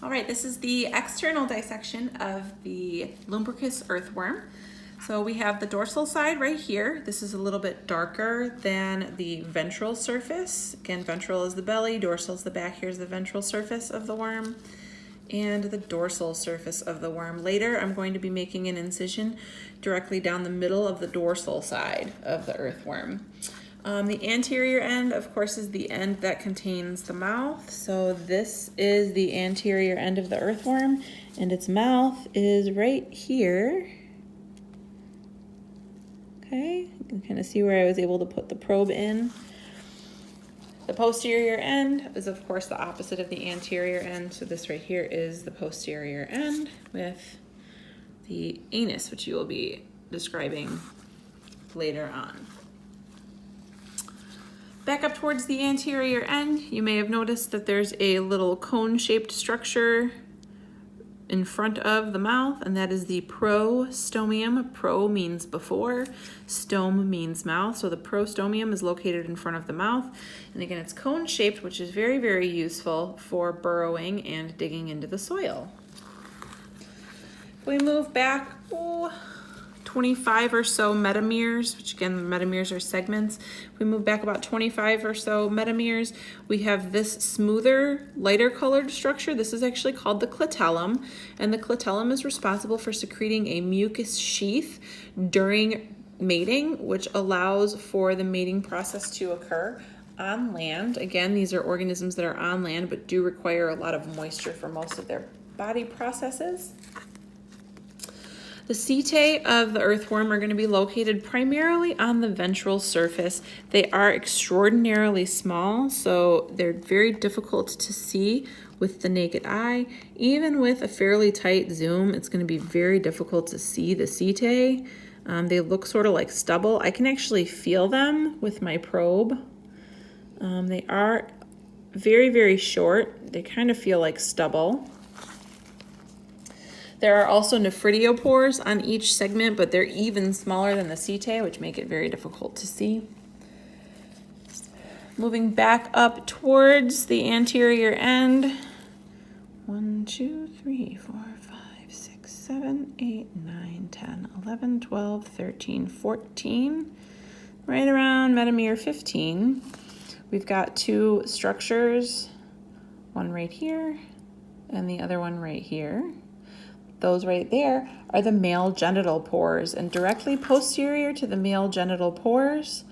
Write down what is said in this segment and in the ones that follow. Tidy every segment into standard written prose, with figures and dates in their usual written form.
All right, this is the external dissection of the lumbricus earthworm. So we have the dorsal side right here. This is a little bit darker than the ventral surface. Again, ventral is the belly, dorsal is the back. Here's the ventral surface of the worm and the dorsal surface of the worm. Later, I'm going to be making an incision directly down the middle of the dorsal side of the earthworm. The anterior end, of course, is the end that contains the mouth. So this is the anterior end of the earthworm, and its mouth is right here. Okay, you can kind of see where I was able to put the probe in. The posterior end is, of course, the opposite of the anterior end. So this right here is the posterior end with the anus, which you will be describing later on. Back up towards the anterior end, you may have noticed that there's a little cone-shaped structure in front of the mouth, and that is the prostomium. Pro means before, stome means mouth, so the prostomium is located in front of the mouth. And again, it's cone-shaped, which is very, very useful for burrowing and digging into the soil. If we move back, 25 or so metameres, which again, metameres are segments. If we move back about 25 or so metameres, we have this smoother, lighter colored structure. This is actually called the clitellum, and the clitellum is responsible for secreting a mucus sheath during mating, which allows for the mating process to occur on land. Again, these are organisms that are on land, but do require a lot of moisture for most of their body processes. The setae of the earthworm are going to be located primarily on the ventral surface. They are extraordinarily small, so they're very difficult to see with the naked eye. Even with a fairly tight zoom, it's going to be very difficult to see the setae. They look sort of like stubble. I can actually feel them with my probe. They are very, very short. They kind of feel like stubble. There are also nephridiopores on each segment, but they're even smaller than the setae, which make it very difficult to see. Moving back up towards the anterior end. 1, 2, 3, 4, 5, 6, 7, 8, 9, 10, 11, 12, 13, 14. Right around metamere 15. We've got two structures, one right here and the other one right here. Those right there are the male genital pores, and directly posterior to the male genital pores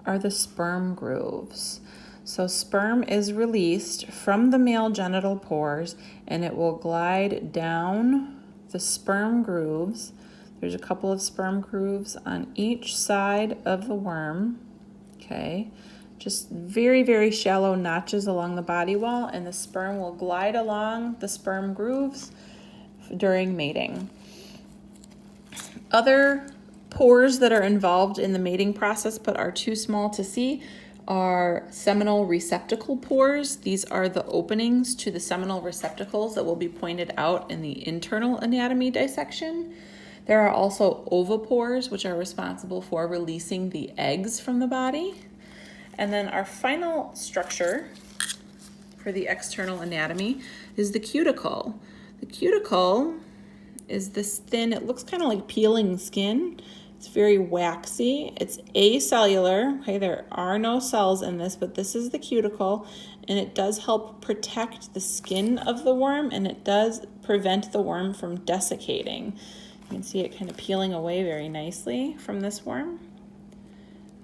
are the sperm grooves. So sperm is released from the male genital pores, and it will glide down the sperm grooves. There's a couple of sperm grooves on each side of the worm, okay? Just very, very shallow notches along the body wall, and the sperm will glide along the sperm grooves during mating. Other pores that are involved in the mating process but are too small to see are seminal receptacle pores. These are the openings to the seminal receptacles that will be pointed out in the internal anatomy dissection. There are also ovipores, which are responsible for releasing the eggs from the body. And then our final structure for the external anatomy is the cuticle. The cuticle is this thin, it looks kind of like peeling skin. It's very waxy. It's acellular. Okay, there are no cells in this, but this is the cuticle, and it does help protect the skin of the worm, and it does prevent the worm from desiccating. You can see it kind of peeling away very nicely from this worm.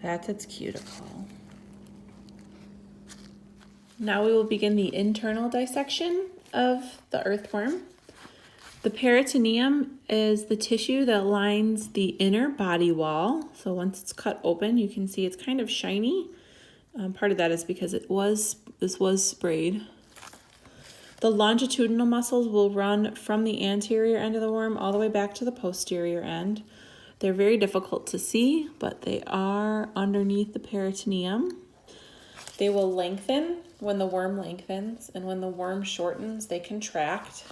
That's its cuticle. Now we will begin the internal dissection of the earthworm. The peritoneum is the tissue that lines the inner body wall. So once it's cut open, you can see it's kind of shiny. Part of that is because this was sprayed. The longitudinal muscles will run from the anterior end of the worm all the way back to the posterior end. They're very difficult to see, but they are underneath the peritoneum. They will lengthen when the worm lengthens, and when the worm shortens, they contract.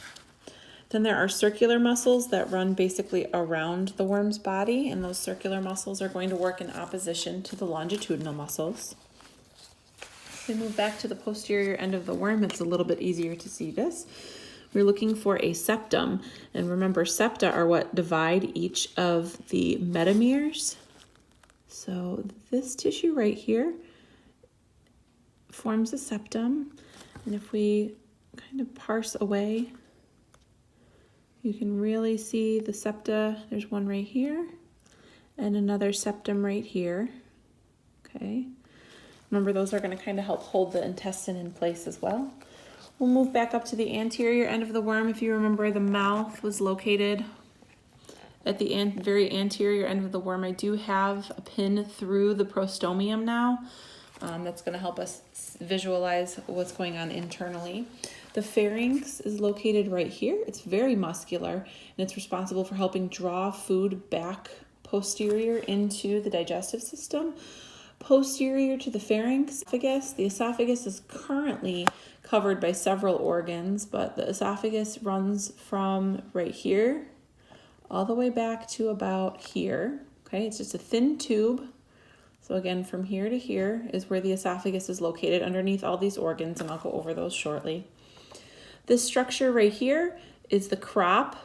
Then there are circular muscles that run basically around the worm's body, and those circular muscles are going to work in opposition to the longitudinal muscles. If we move back to the posterior end of the worm, it's a little bit easier to see this. we're looking for a septum. And remember, septa are what divide each of the metameres. So this tissue right here forms a septum. And if we kind of parse away, you can really see the septa. There's one right here and another septum right here. Okay. Remember, those are going to kind of help hold the intestine in place as well. We'll move back up to the anterior end of the worm. If you remember, the mouth was located at the very anterior end of the worm. I do have a pin through the prostomium now. That's going to help us visualize what's going on internally. The pharynx is located right here. It's very muscular, and it's responsible for helping draw food back posterior into the digestive system. Posterior to the pharynx, the esophagus is currently covered by several organs, but the esophagus runs from right here all the way back to about here. Okay, it's just a thin tube. So again, from here to here is where the esophagus is located underneath all these organs, and I'll go over those shortly. This structure right here is the crop,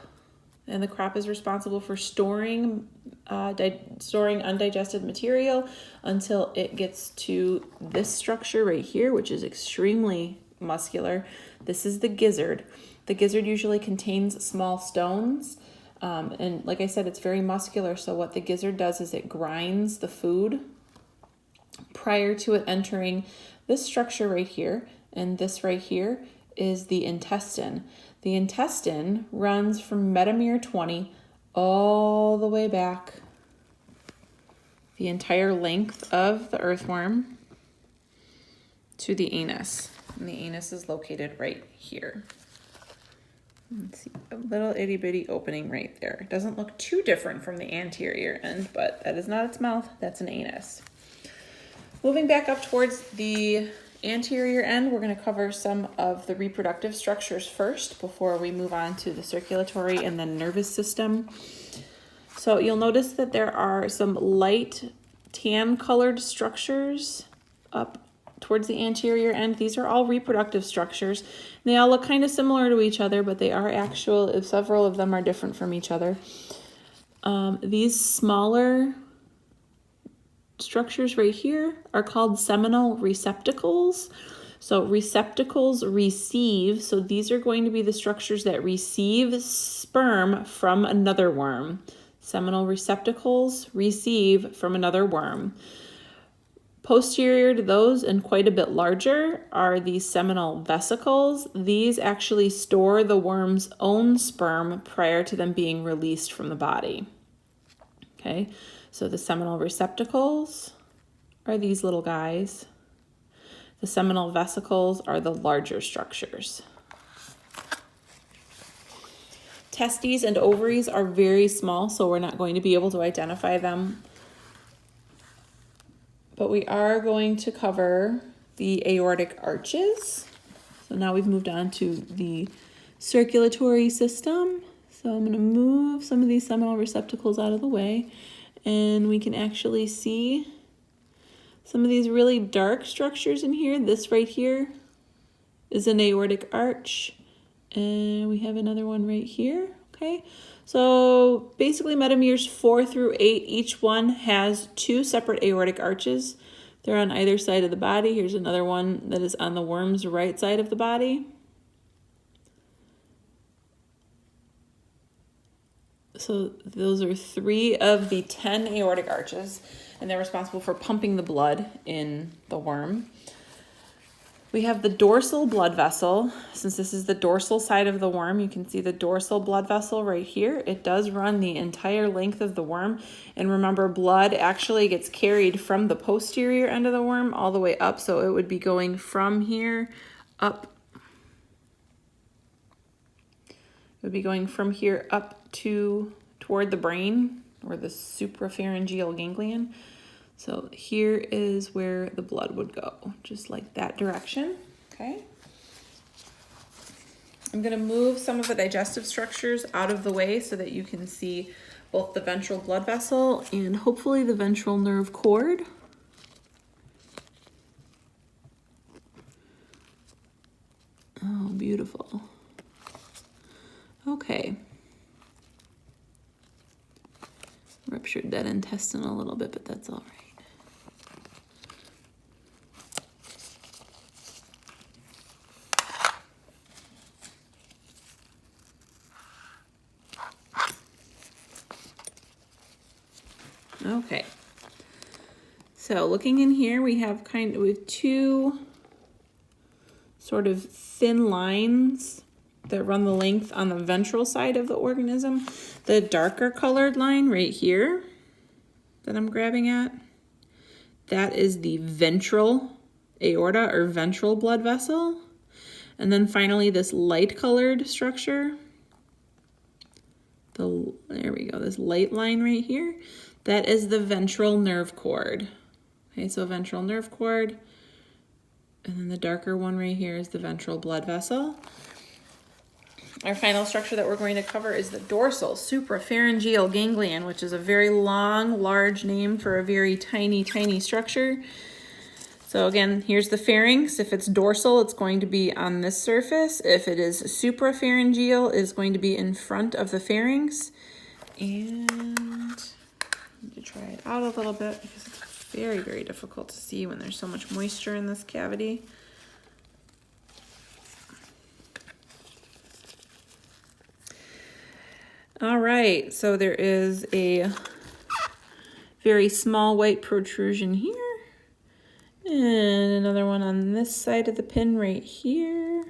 and the crop is responsible for storing undigested material until it gets to this structure right here, which is extremely muscular. This is the gizzard. The gizzard usually contains small stones, and like I said, it's very muscular. So what the gizzard does is it grinds the food prior to it entering this structure right here, and this right here is the intestine. The intestine runs from metamere 20 all the way back the entire length of the earthworm to the anus. And the anus is located right here. Let's see, a little itty bitty opening right there. It doesn't look too different from the anterior end, but that is not its mouth, that's an anus. Moving back up towards the anterior end, we're going to cover some of the reproductive structures first before we move on to the circulatory and then nervous system. So you'll notice that there are some light tan colored structures up towards the anterior end. These are all reproductive structures. They all look kind of similar to each other, but they are several of them are different from each other. These smaller structures right here are called seminal receptacles. So receptacles receive, so these are going to be the structures that receive sperm from another worm. Seminal receptacles receive from another worm. Posterior to those and quite a bit larger are these seminal vesicles. These actually store the worm's own sperm prior to them being released from the body. Okay, so the seminal receptacles are these little guys. The seminal vesicles are the larger structures. Testes and ovaries are very small, so we're not going to be able to identify them. But we are going to cover the aortic arches. So now we've moved on to the circulatory system. So I'm going to move some of these seminal receptacles out of the way, and we can actually see some of these really dark structures in here. This right here is an aortic arch, and we have another one right here. Okay, so basically metameres 4 through 8, each one has 2 separate aortic arches. They're on either side of the body. Here's another one that is on the worm's right side of the body. So those are 3 of the 10 aortic arches, and they're responsible for pumping the blood in the worm. We have the dorsal blood vessel. Since this is the dorsal side of the worm, you can see the dorsal blood vessel right here. It does run the entire length of the worm. And remember, blood actually gets carried from the posterior end of the worm all the way up. So it would be going from here up. It would be going from here up toward the brain, or the suprapharyngeal ganglion. So here is where the blood would go, just like that direction, okay? I'm gonna move some of the digestive structures out of the way so that you can see both the ventral blood vessel and hopefully the ventral nerve cord. Oh, beautiful. Okay. Ruptured that intestine a little bit, but that's all right. Okay. So looking in here, we have two sort of thin lines that run the length on the ventral side of the organism. The darker colored line right here that I'm grabbing at, that is the ventral aorta or ventral blood vessel. And then finally this light colored structure, there we go, this light line right here, that is the ventral nerve cord. Okay, so ventral nerve cord, and then the darker one right here is the ventral blood vessel. Our final structure that we're going to cover is the dorsal suprapharyngeal ganglion, which is a very long, large name for a very tiny, tiny structure. So again, here's the pharynx. If it's dorsal, it's going to be on this surface. If it is suprapharyngeal, it's going to be in front of the pharynx. And I need to try it out a little bit because it's very, very difficult to see when there's so much moisture in this cavity. All right, so there is a very small white protrusion here, and another one on this side of the pin right here.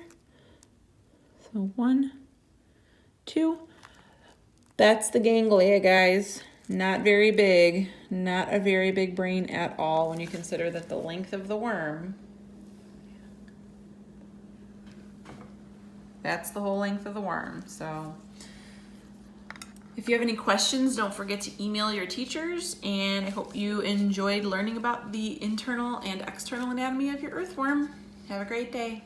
So 1, 2. That's the ganglia, guys. Not very big, not a very big brain at all when you consider that the length of the worm, that's the whole length of the worm. So if you have any questions, don't forget to email your teachers, and I hope you enjoyed learning about the internal and external anatomy of your earthworm. Have a great day.